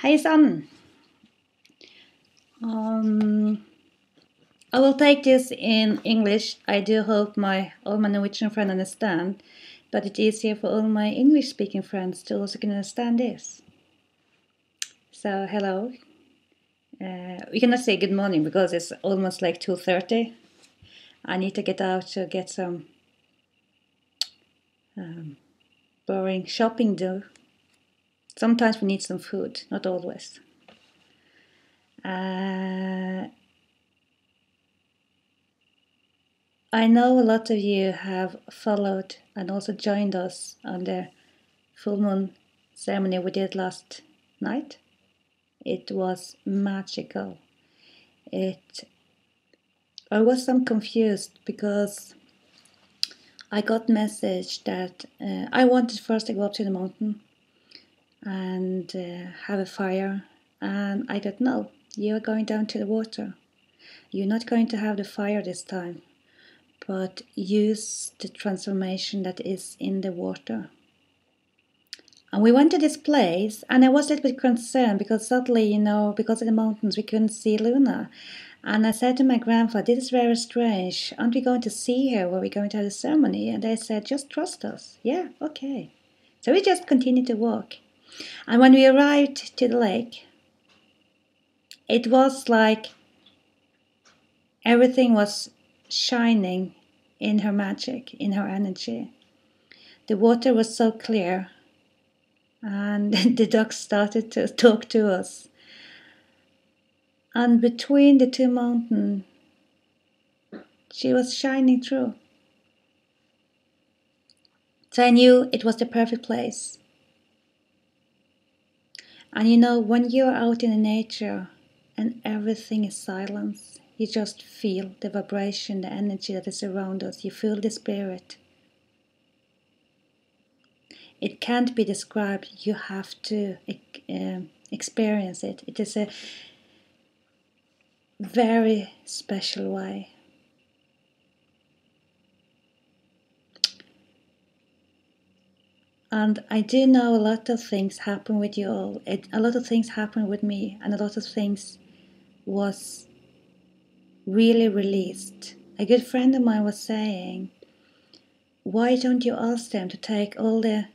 Hei sann! Um, I will take this in English. I do hope all my Norwegian friends understand, but it's easier for all my English-speaking friends to also can understand this. So, hello. We cannot say good morning because it's almost like 2:30. I need to get out to get some boring shopping done. Sometimes we need some food, not always. I know a lot of you have followed and also joined us on the full moon ceremony we did last night. It was magical. I was some confused because I got message that I wanted first to go up to the mountain and have a fire, and I got no. You're going down to the water. You're not going to have the fire this time, but use the transformation that is in the water. And we went to this place, and I was a little bit concerned because suddenly, because of the mountains, we couldn't see Luna. And I said to my grandfather, this is very strange. Aren't we going to see her when we're going to have the ceremony? And they said, just trust us. Yeah, okay. So we just continued to walk. And when we arrived to the lake, it was like everything was shining in her magic, in her energy. The water was so clear, and the ducks started to talk to us. And between the two mountains, she was shining through. So I knew it was the perfect place. And when you're out in the nature and everything is silence, you just feel the vibration, the energy that is around us. You feel the spirit. It can't be described. You have to experience it. It is a very special way. And I do know a lot of things happen with you all. A lot of things happened with me, and a lot of things was really released. A good friend of mine was saying, why don't you ask them to take all the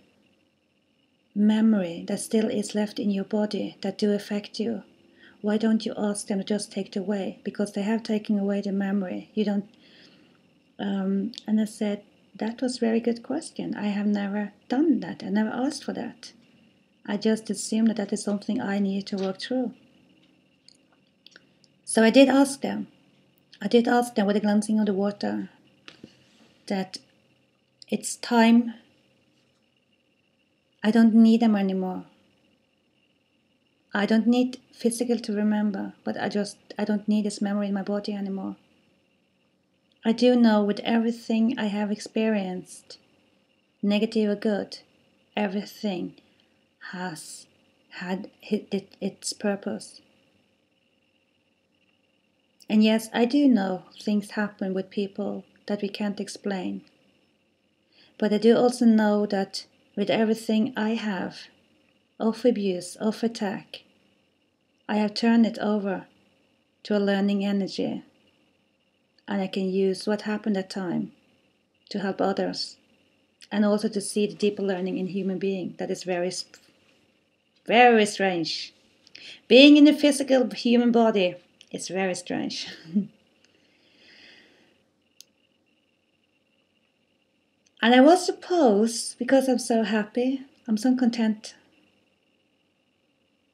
memory that still is left in your body that do affect you? Why don't you ask them to just take it away? Because they have taken away the memory. You don't. And I said, that was a very good question. I have never done that. I never asked for that. I just assumed that that is something I needed to work through. So I did ask them. I did ask them with the glancing of the water that it's time. I don't need them anymore. I don't need physical to remember, but I don't need this memory in my body anymore. I do know with everything I have experienced, negative or good, everything has had its purpose. And yes, I do know things happen with people that we can't explain. But I do also know that with everything I have, of abuse, of attack, I have turned it over to a learning energy. And I can use what happened at time to help others. And also to see the deeper learning in human being that is very, very strange. Being in a physical human body is very strange. And I was supposed, because I'm so happy, I'm so content,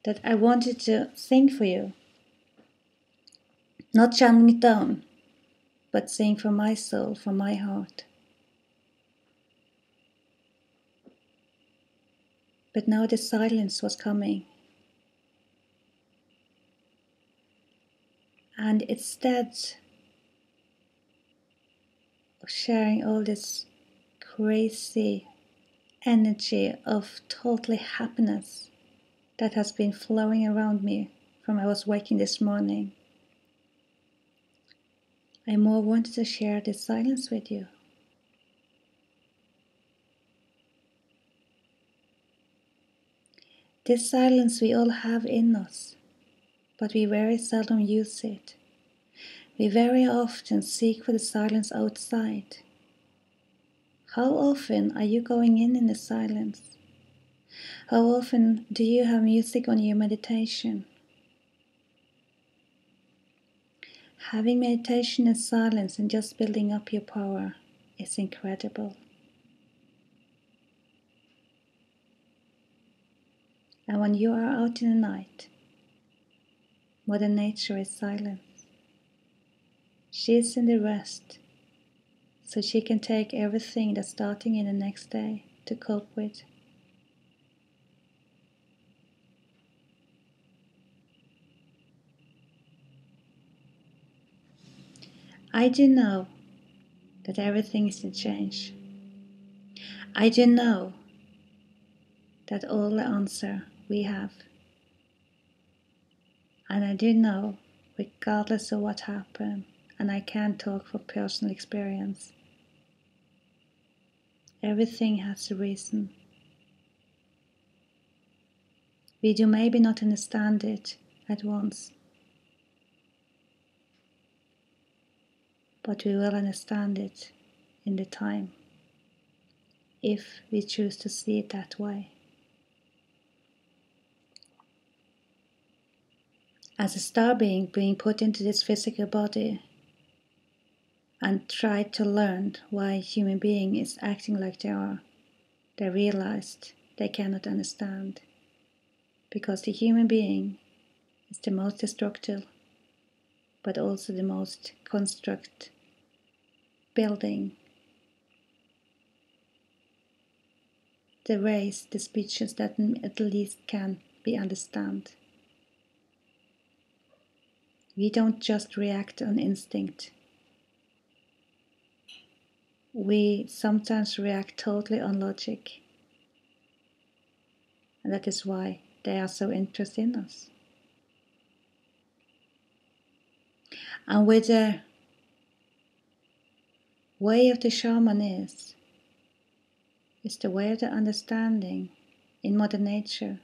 that I wanted to sing for you. Not channeling it down, but sing from my soul, from my heart. But now the silence was coming. And instead of sharing all this crazy energy of totally happiness that has been flowing around me from I was waking this morning, I more wanted to share this silence with you. This silence we all have in us, but we very seldom use it. We very often seek for the silence outside. How often are you going in the silence? How often do you have music on your meditation? Having meditation in silence and just building up your power is incredible. And when you are out in the night, Mother Nature is silent. She is in the rest, so she can take everything that's starting in the next day to cope with. I do know that everything is in change. I do know that all the answer we have. And I do know, regardless of what happened, and I can't talk from personal experience, everything has a reason. We do maybe not understand it at once, but we will understand it in the time, if we choose to see it that way. As a star being put into this physical body and tried to learn why a human being is acting like they are, they realized they cannot understand, because the human being is the most destructive, but also the most construct building the race, the speeches that at least can be understood. We don't just react on instinct. We sometimes react totally on logic. And that is why they are so interested in us. And with the way of the shaman is the way of the understanding in Mother Nature.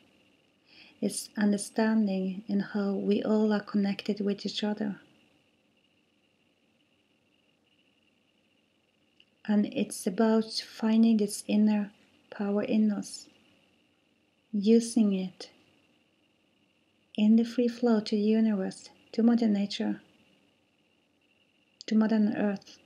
It's understanding in how we all are connected with each other. And it's about finding this inner power in us, using it in the free flow to the universe, to Mother Nature, to Mother Earth.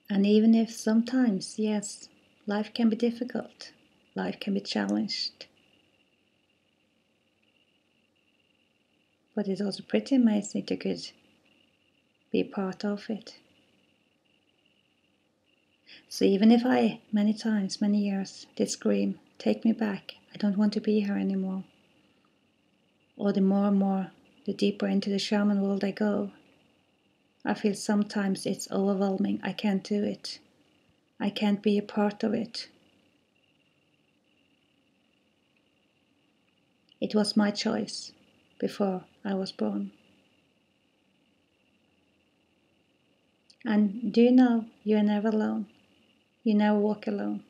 And even if sometimes, yes, life can be difficult, life can be challenged, but it's also pretty amazing to could be part of it. So even if I, many times, many years, did scream, take me back, I don't want to be here anymore, or the more and more, the deeper into the shaman world I go, I feel sometimes it's overwhelming, I can't do it, I can't be a part of it. It was my choice before I was born. And do you know, you are never alone. You never walk alone.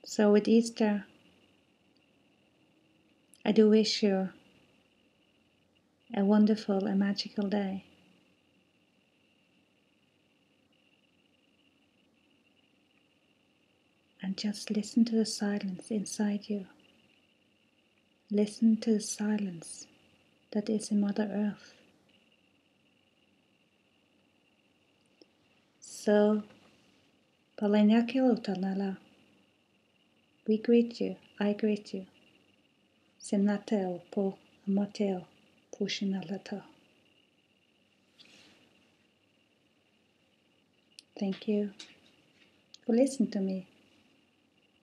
So with Easter, I do wish you a wonderful and magical day. And just listen to the silence inside you. Listen to the silence that is in Mother Earth. So, Palanyakilautanala, we greet you, I greet you. Sinateo po amateo pushinalata. Thank you for listening to me.